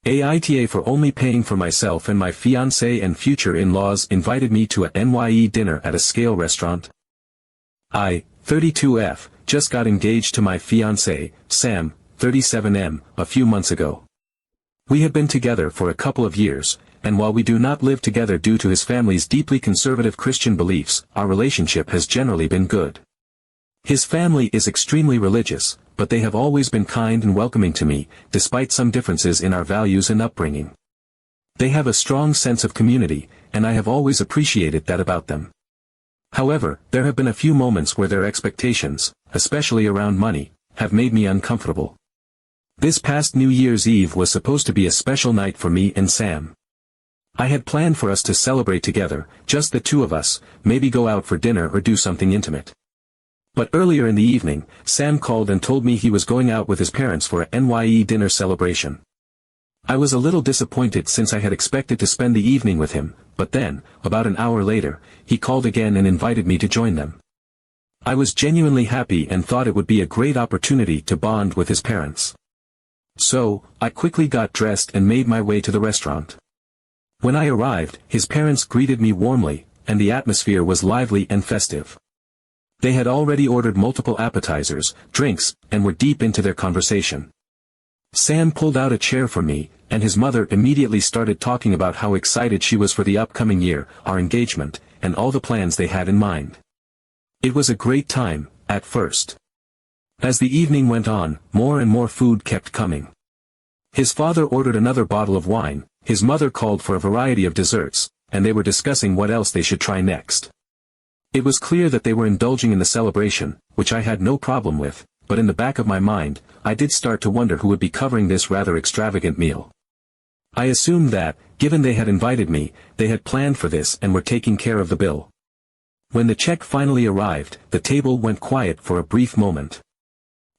AITA for only paying for myself and my fiancé and future in-laws invited me to a NYE dinner at a scale restaurant. I, 32F, just got engaged to my fiancé, Sam, 37M, a few months ago. We have been together for a couple of years, and while we do not live together due to his family's deeply conservative Christian beliefs, our relationship has generally been good. His family is extremely religious, but they have always been kind and welcoming to me, despite some differences in our values and upbringing. They have a strong sense of community, and I have always appreciated that about them. However, there have been a few moments where their expectations, especially around money, have made me uncomfortable. This past New Year's Eve was supposed to be a special night for me and Sam. I had planned for us to celebrate together, just the two of us, maybe go out for dinner or do something intimate. But earlier in the evening, Sam called and told me he was going out with his parents for a NYE dinner celebration. I was a little disappointed since I had expected to spend the evening with him, but then, about an hour later, he called again and invited me to join them. I was genuinely happy and thought it would be a great opportunity to bond with his parents. So, I quickly got dressed and made my way to the restaurant. When I arrived, his parents greeted me warmly, and the atmosphere was lively and festive. They had already ordered multiple appetizers, drinks, and were deep into their conversation. Sam pulled out a chair for me, and his mother immediately started talking about how excited she was for the upcoming year, our engagement, and all the plans they had in mind. It was a great time, at first. As the evening went on, more and more food kept coming. His father ordered another bottle of wine, his mother called for a variety of desserts, and they were discussing what else they should try next. It was clear that they were indulging in the celebration, which I had no problem with, but in the back of my mind, I did start to wonder who would be covering this rather extravagant meal. I assumed that, given they had invited me, they had planned for this and were taking care of the bill. When the check finally arrived, the table went quiet for a brief moment.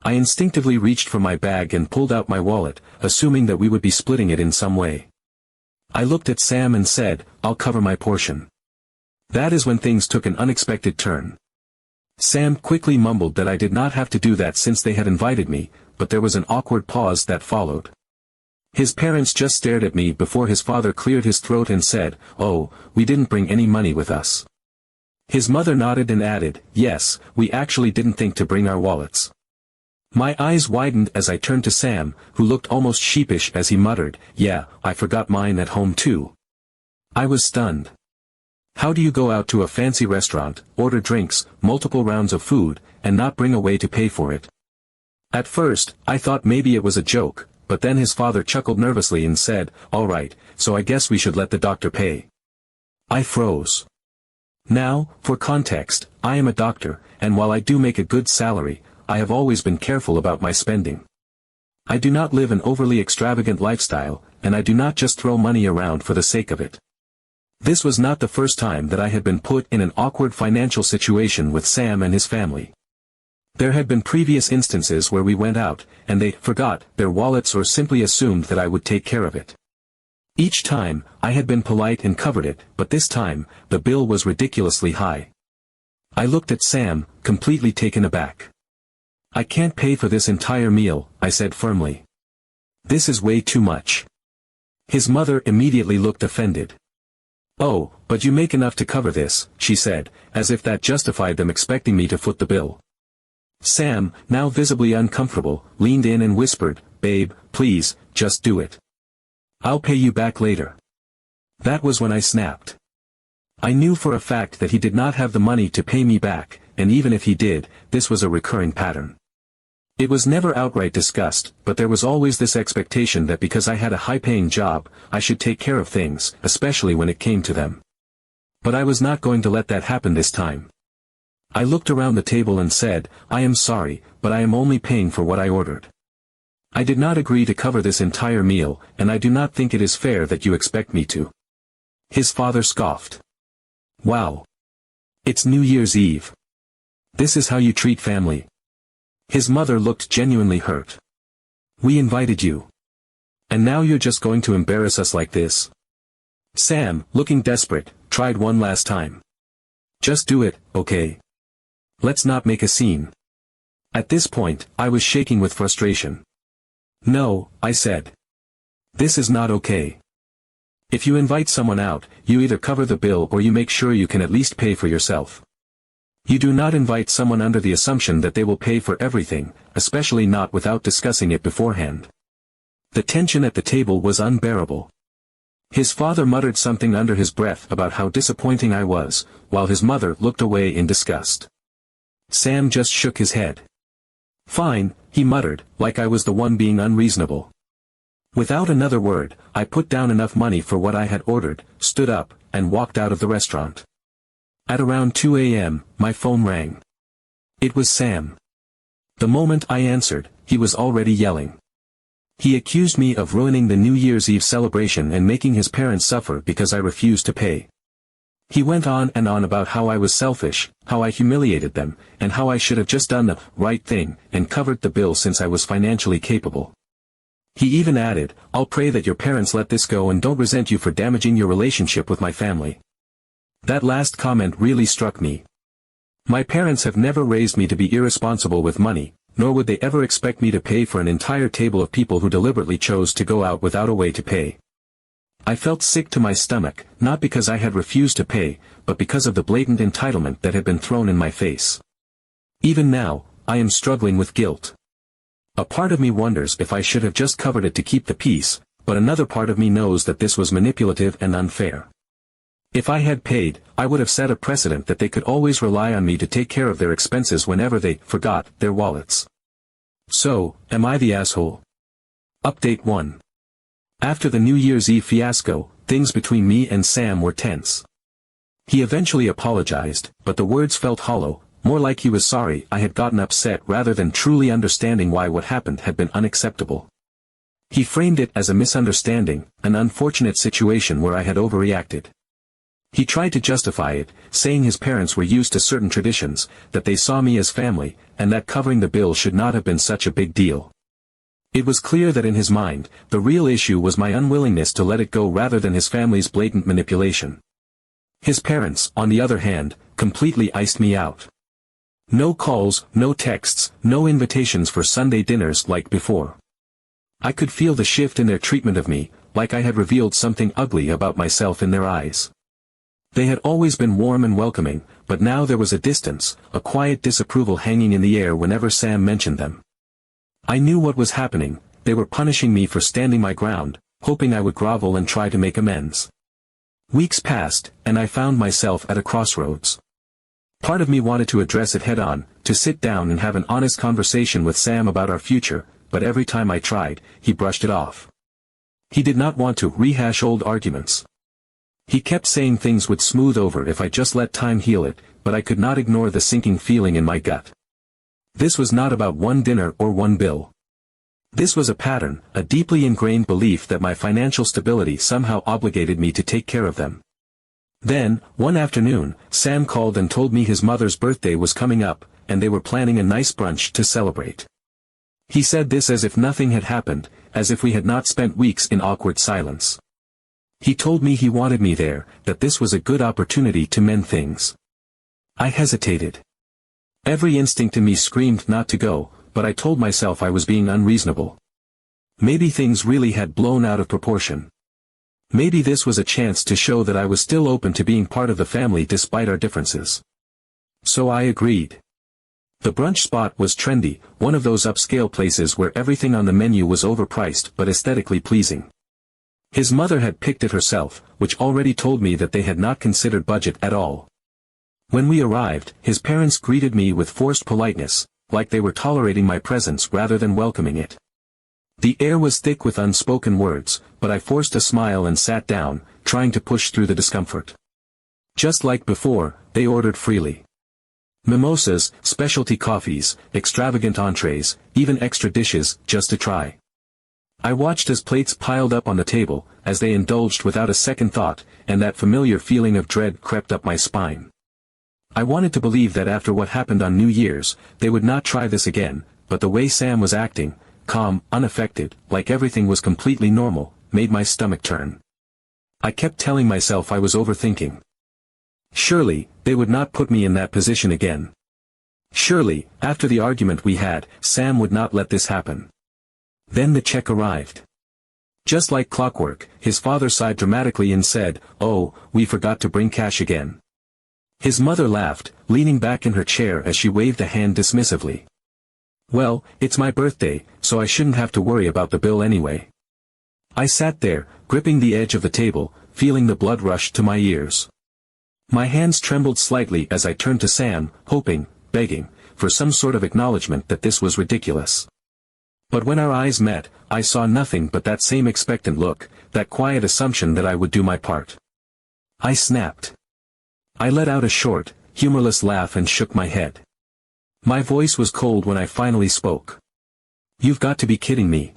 I instinctively reached for my bag and pulled out my wallet, assuming that we would be splitting it in some way. I looked at Sam and said, "I'll cover my portion." That is when things took an unexpected turn. Sam quickly mumbled that I did not have to do that since they had invited me, but there was an awkward pause that followed. His parents just stared at me before his father cleared his throat and said, "Oh, we didn't bring any money with us." His mother nodded and added, "Yes, we actually didn't think to bring our wallets." My eyes widened as I turned to Sam, who looked almost sheepish as he muttered, "Yeah, I forgot mine at home too." I was stunned. How do you go out to a fancy restaurant, order drinks, multiple rounds of food, and not bring a way to pay for it? At first, I thought maybe it was a joke, but then his father chuckled nervously and said, "All right, so I guess we should let the doctor pay." I froze. Now, for context, I am a doctor, and while I do make a good salary, I have always been careful about my spending. I do not live an overly extravagant lifestyle, and I do not just throw money around for the sake of it. This was not the first time that I had been put in an awkward financial situation with Sam and his family. There had been previous instances where we went out, and they forgot their wallets or simply assumed that I would take care of it. Each time, I had been polite and covered it, but this time, the bill was ridiculously high. I looked at Sam, completely taken aback. "I can't pay for this entire meal," I said firmly. "This is way too much." His mother immediately looked offended. "Oh, but you make enough to cover this," she said, as if that justified them expecting me to foot the bill. Sam, now visibly uncomfortable, leaned in and whispered, "Babe, please, just do it. I'll pay you back later." That was when I snapped. I knew for a fact that he did not have the money to pay me back, and even if he did, this was a recurring pattern. It was never outright discussed, but there was always this expectation that because I had a high-paying job, I should take care of things, especially when it came to them. But I was not going to let that happen this time. I looked around the table and said, "I am sorry, but I am only paying for what I ordered. I did not agree to cover this entire meal, and I do not think it is fair that you expect me to." His father scoffed. "Wow. It's New Year's Eve. This is how you treat family?" His mother looked genuinely hurt. "We invited you. And now you're just going to embarrass us like this?" Sam, looking desperate, tried one last time. "Just do it, okay? Let's not make a scene." At this point, I was shaking with frustration. "No," I said. This is not okay. If you invite someone out, you either cover the bill or you make sure you can at least pay for yourself. You do not invite someone under the assumption that they will pay for everything, especially not without discussing it beforehand. The tension at the table was unbearable. His father muttered something under his breath about how disappointing I was, while his mother looked away in disgust. Sam just shook his head. Fine, he muttered, like I was the one being unreasonable. Without another word, I put down enough money for what I had ordered, stood up, and walked out of the restaurant. At around 2 a.m., my phone rang. It was Sam. The moment I answered, he was already yelling. He accused me of ruining the New Year's Eve celebration and making his parents suffer because I refused to pay. He went on and on about how I was selfish, how I humiliated them, and how I should have just done the right thing and covered the bill since I was financially capable. He even added, "I'll pray that your parents let this go and don't resent you for damaging your relationship with my family." That last comment really struck me. My parents have never raised me to be irresponsible with money, nor would they ever expect me to pay for an entire table of people who deliberately chose to go out without a way to pay. I felt sick to my stomach, not because I had refused to pay, but because of the blatant entitlement that had been thrown in my face. Even now, I am struggling with guilt. A part of me wonders if I should have just covered it to keep the peace, but another part of me knows that this was manipulative and unfair. If I had paid, I would have set a precedent that they could always rely on me to take care of their expenses whenever they forgot their wallets. So, am I the asshole? Update 1. After the New Year's Eve fiasco, things between me and Sam were tense. He eventually apologized, but the words felt hollow, more like he was sorry I had gotten upset rather than truly understanding why what happened had been unacceptable. He framed it as a misunderstanding, an unfortunate situation where I had overreacted. He tried to justify it, saying his parents were used to certain traditions, that they saw me as family, and that covering the bill should not have been such a big deal. It was clear that in his mind, the real issue was my unwillingness to let it go rather than his family's blatant manipulation. His parents, on the other hand, completely iced me out. No calls, no texts, no invitations for Sunday dinners like before. I could feel the shift in their treatment of me, like I had revealed something ugly about myself in their eyes. They had always been warm and welcoming, but now there was a distance, a quiet disapproval hanging in the air whenever Sam mentioned them. I knew what was happening, they were punishing me for standing my ground, hoping I would grovel and try to make amends. Weeks passed, and I found myself at a crossroads. Part of me wanted to address it head-on, to sit down and have an honest conversation with Sam about our future, but every time I tried, he brushed it off. He did not want to rehash old arguments. He kept saying things would smooth over if I just let time heal it, but I could not ignore the sinking feeling in my gut. This was not about one dinner or one bill. This was a pattern, a deeply ingrained belief that my financial stability somehow obligated me to take care of them. Then, one afternoon, Sam called and told me his mother's birthday was coming up, and they were planning a nice brunch to celebrate. He said this as if nothing had happened, as if we had not spent weeks in awkward silence. He told me he wanted me there, that this was a good opportunity to mend things. I hesitated. Every instinct in me screamed not to go, but I told myself I was being unreasonable. Maybe things really had blown out of proportion. Maybe this was a chance to show that I was still open to being part of the family despite our differences. So I agreed. The brunch spot was trendy, one of those upscale places where everything on the menu was overpriced but aesthetically pleasing. His mother had picked it herself, which already told me that they had not considered budget at all. When we arrived, his parents greeted me with forced politeness, like they were tolerating my presence rather than welcoming it. The air was thick with unspoken words, but I forced a smile and sat down, trying to push through the discomfort. Just like before, they ordered freely. Mimosas, specialty coffees, extravagant entrees, even extra dishes, just to try. I watched as plates piled up on the table, as they indulged without a second thought, and that familiar feeling of dread crept up my spine. I wanted to believe that after what happened on New Year's, they would not try this again, but the way Sam was acting, calm, unaffected, like everything was completely normal, made my stomach turn. I kept telling myself I was overthinking. Surely, they would not put me in that position again. Surely, after the argument we had, Sam would not let this happen. Then the check arrived. Just like clockwork, his father sighed dramatically and said, "Oh, we forgot to bring cash again." His mother laughed, leaning back in her chair as she waved a hand dismissively. "Well, it's my birthday, so I shouldn't have to worry about the bill anyway." I sat there, gripping the edge of the table, feeling the blood rush to my ears. My hands trembled slightly as I turned to Sam, hoping, begging, for some sort of acknowledgement that this was ridiculous. But when our eyes met, I saw nothing but that same expectant look, that quiet assumption that I would do my part. I snapped. I let out a short, humorless laugh and shook my head. My voice was cold when I finally spoke. "You've got to be kidding me."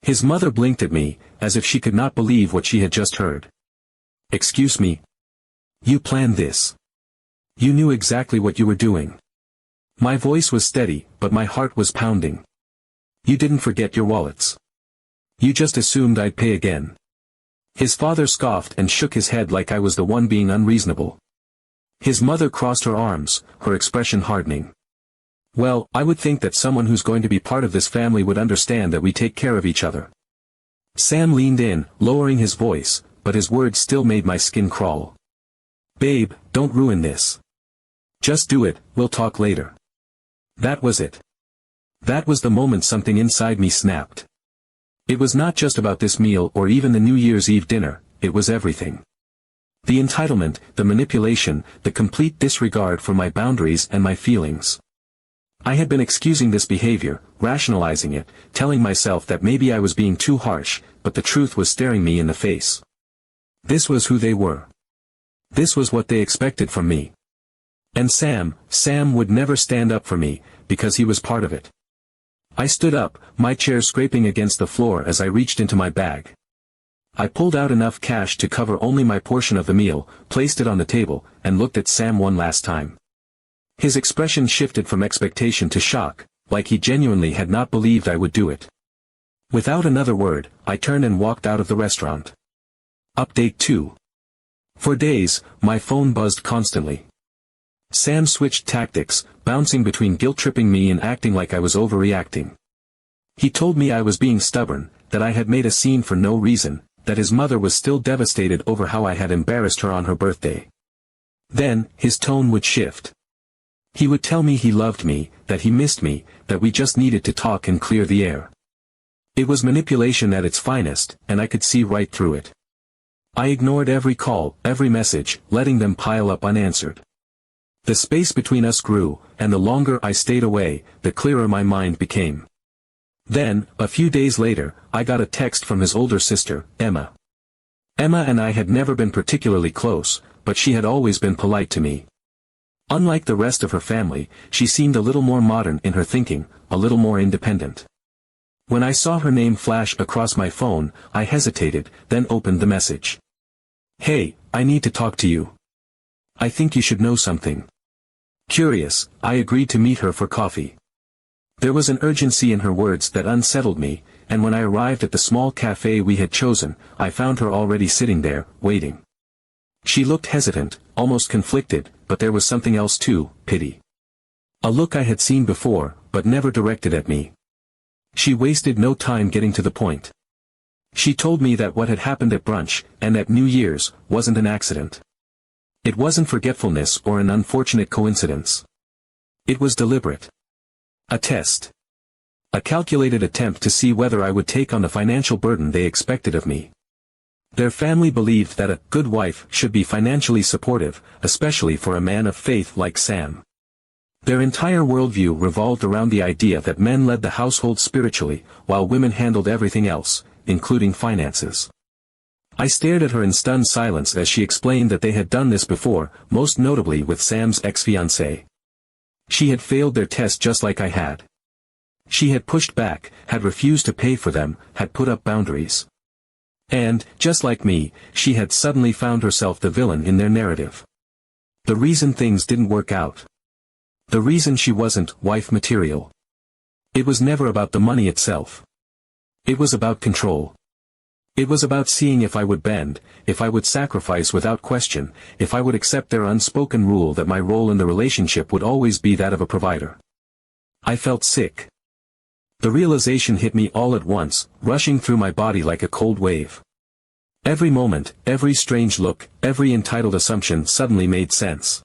His mother blinked at me, as if she could not believe what she had just heard. "Excuse me? You planned this? You knew exactly what you were doing?" My voice was steady, but my heart was pounding. "You didn't forget your wallets. You just assumed I'd pay again." His father scoffed and shook his head like I was the one being unreasonable. His mother crossed her arms, her expression hardening. "Well, I would think that someone who's going to be part of this family would understand that we take care of each other." Sam leaned in, lowering his voice, but his words still made my skin crawl. "Babe, don't ruin this. Just do it, we'll talk later." That was it. That was the moment something inside me snapped. It was not just about this meal or even the New Year's Eve dinner, it was everything. The entitlement, the manipulation, the complete disregard for my boundaries and my feelings. I had been excusing this behavior, rationalizing it, telling myself that maybe I was being too harsh, but the truth was staring me in the face. This was who they were. This was what they expected from me. And Sam would never stand up for me, because he was part of it. I stood up, my chair scraping against the floor as I reached into my bag. I pulled out enough cash to cover only my portion of the meal, placed it on the table, and looked at Sam one last time. His expression shifted from expectation to shock, like he genuinely had not believed I would do it. Without another word, I turned and walked out of the restaurant. Update 2. For days, my phone buzzed constantly. Sam switched tactics, bouncing between guilt-tripping me and acting like I was overreacting. He told me I was being stubborn, that I had made a scene for no reason, that his mother was still devastated over how I had embarrassed her on her birthday. Then, his tone would shift. He would tell me he loved me, that he missed me, that we just needed to talk and clear the air. It was manipulation at its finest, and I could see right through it. I ignored every call, every message, letting them pile up unanswered. The space between us grew, and the longer I stayed away, the clearer my mind became. Then, a few days later, I got a text from his older sister, Emma. Emma and I had never been particularly close, but she had always been polite to me. Unlike the rest of her family, she seemed a little more modern in her thinking, a little more independent. When I saw her name flash across my phone, I hesitated, then opened the message. "Hey, I need to talk to you. I think you should know something." Curious, I agreed to meet her for coffee. There was an urgency in her words that unsettled me, and when I arrived at the small cafe we had chosen, I found her already sitting there, waiting. She looked hesitant, almost conflicted, but there was something else too, pity. A look I had seen before, but never directed at me. She wasted no time getting to the point. She told me that what had happened at brunch, and at New Year's, wasn't an accident. It wasn't forgetfulness or an unfortunate coincidence. It was deliberate. A test. A calculated attempt to see whether I would take on the financial burden they expected of me. Their family believed that a good wife should be financially supportive, especially for a man of faith like Sam. Their entire worldview revolved around the idea that men led the household spiritually, while women handled everything else, including finances. I stared at her in stunned silence as she explained that they had done this before, most notably with Sam's ex-fiancée. She had failed their test just like I had. She had pushed back, had refused to pay for them, had put up boundaries. And, just like me, she had suddenly found herself the villain in their narrative. The reason things didn't work out. The reason she wasn't wife material. It was never about the money itself. It was about control. It was about seeing if I would bend, if I would sacrifice without question, if I would accept their unspoken rule that my role in the relationship would always be that of a provider. I felt sick. The realization hit me all at once, rushing through my body like a cold wave. Every moment, every strange look, every entitled assumption suddenly made sense.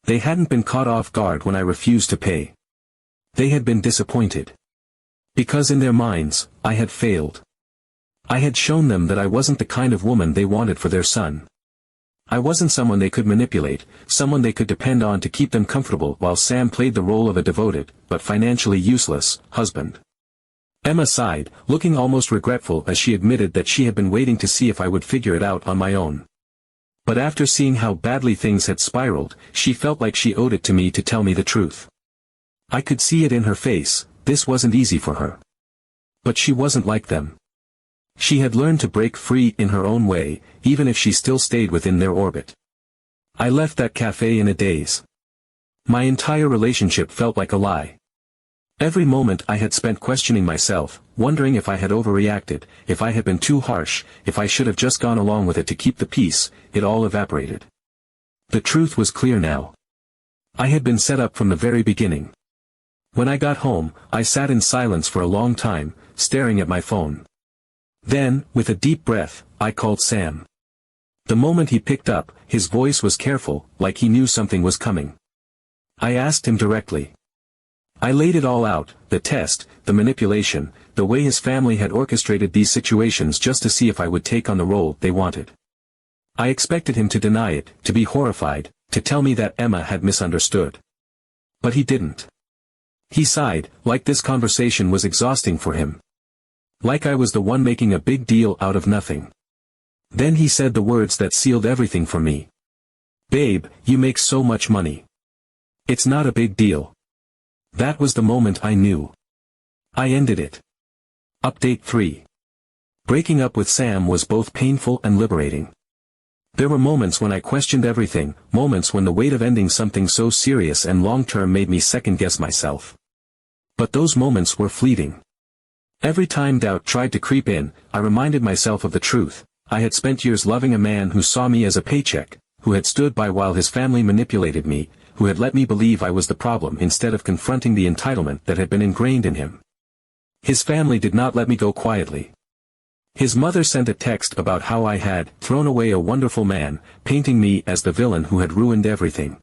They hadn't been caught off guard when I refused to pay. They had been disappointed. Because in their minds, I had failed. I had shown them that I wasn't the kind of woman they wanted for their son. I wasn't someone they could manipulate, someone they could depend on to keep them comfortable while Sam played the role of a devoted, but financially useless, husband. Emma sighed, looking almost regretful as she admitted that she had been waiting to see if I would figure it out on my own. But after seeing how badly things had spiraled, she felt like she owed it to me to tell me the truth. I could see it in her face, this wasn't easy for her. But she wasn't like them. She had learned to break free in her own way, even if she still stayed within their orbit. I left that cafe in a daze. My entire relationship felt like a lie. Every moment I had spent questioning myself, wondering if I had overreacted, if I had been too harsh, if I should have just gone along with it to keep the peace, it all evaporated. The truth was clear now. I had been set up from the very beginning. When I got home, I sat in silence for a long time, staring at my phone. Then, with a deep breath, I called Sam. The moment he picked up, his voice was careful, like he knew something was coming. I asked him directly. I laid it all out, the test, the manipulation, the way his family had orchestrated these situations just to see if I would take on the role they wanted. I expected him to deny it, to be horrified, to tell me that Emma had misunderstood. But he didn't. He sighed, like this conversation was exhausting for him. Like I was the one making a big deal out of nothing. Then he said the words that sealed everything for me. "Babe, you make so much money. It's not a big deal." That was the moment I knew. I ended it. Update 3. Breaking up with Sam was both painful and liberating. There were moments when I questioned everything, moments when the weight of ending something so serious and long-term made me second-guess myself. But those moments were fleeting. Every time doubt tried to creep in, I reminded myself of the truth. I had spent years loving a man who saw me as a paycheck, who had stood by while his family manipulated me, who had let me believe I was the problem instead of confronting the entitlement that had been ingrained in him. His family did not let me go quietly. His mother sent a text about how I had thrown away a wonderful man, painting me as the villain who had ruined everything.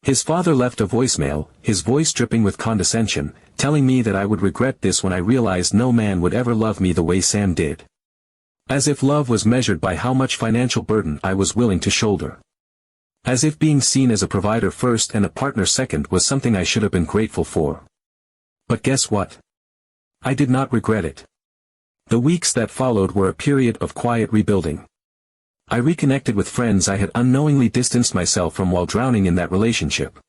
His father left a voicemail, his voice dripping with condescension, telling me that I would regret this when I realized no man would ever love me the way Sam did. As if love was measured by how much financial burden I was willing to shoulder. As if being seen as a provider first and a partner second was something I should have been grateful for. But guess what? I did not regret it. The weeks that followed were a period of quiet rebuilding. I reconnected with friends I had unknowingly distanced myself from while drowning in that relationship.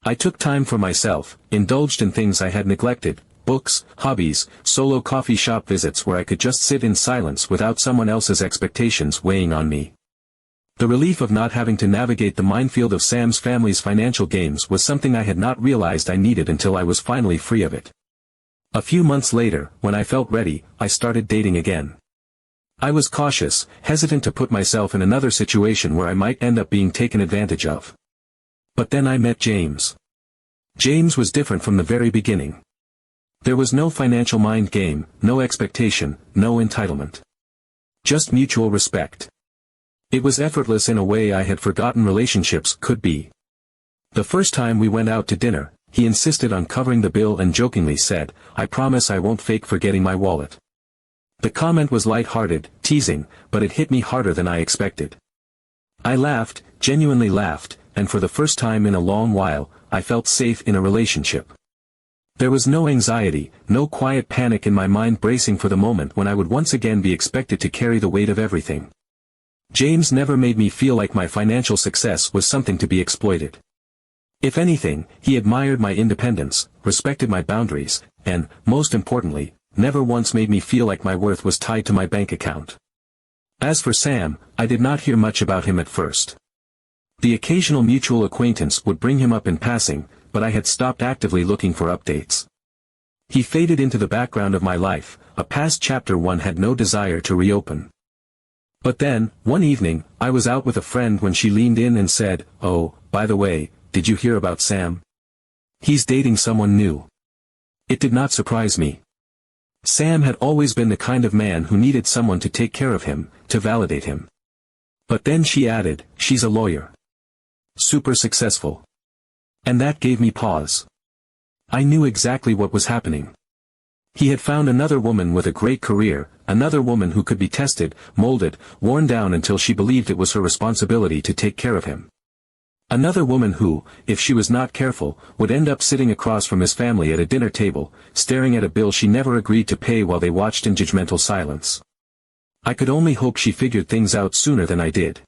I took time for myself, indulged in things I had neglected, books, hobbies, solo coffee shop visits where I could just sit in silence without someone else's expectations weighing on me. The relief of not having to navigate the minefield of Sam's family's financial games was something I had not realized I needed until I was finally free of it. A few months later, when I felt ready, I started dating again. I was cautious, hesitant to put myself in another situation where I might end up being taken advantage of. But then I met James. James was different from the very beginning. There was no financial mind game, no expectation, no entitlement. Just mutual respect. It was effortless in a way I had forgotten relationships could be. The first time we went out to dinner, he insisted on covering the bill and jokingly said, "I promise I won't fake forgetting my wallet." The comment was light-hearted, teasing, but it hit me harder than I expected. I laughed, genuinely laughed, and for the first time in a long while, I felt safe in a relationship. There was no anxiety, no quiet panic in my mind bracing for the moment when I would once again be expected to carry the weight of everything. James never made me feel like my financial success was something to be exploited. If anything, he admired my independence, respected my boundaries, and, most importantly, never once made me feel like my worth was tied to my bank account. As for Sam, I did not hear much about him at first. The occasional mutual acquaintance would bring him up in passing, but I had stopped actively looking for updates. He faded into the background of my life, a past chapter one had no desire to reopen. But then, one evening, I was out with a friend when she leaned in and said, "Oh, by the way, did you hear about Sam? He's dating someone new." It did not surprise me. Sam had always been the kind of man who needed someone to take care of him, to validate him. But then she added, she's a lawyer. Super successful. And that gave me pause. I knew exactly what was happening. He had found another woman with a great career, another woman who could be tested, molded, worn down until she believed it was her responsibility to take care of him. Another woman who, if she was not careful, would end up sitting across from his family at a dinner table, staring at a bill she never agreed to pay while they watched in judgmental silence. I could only hope she figured things out sooner than I did.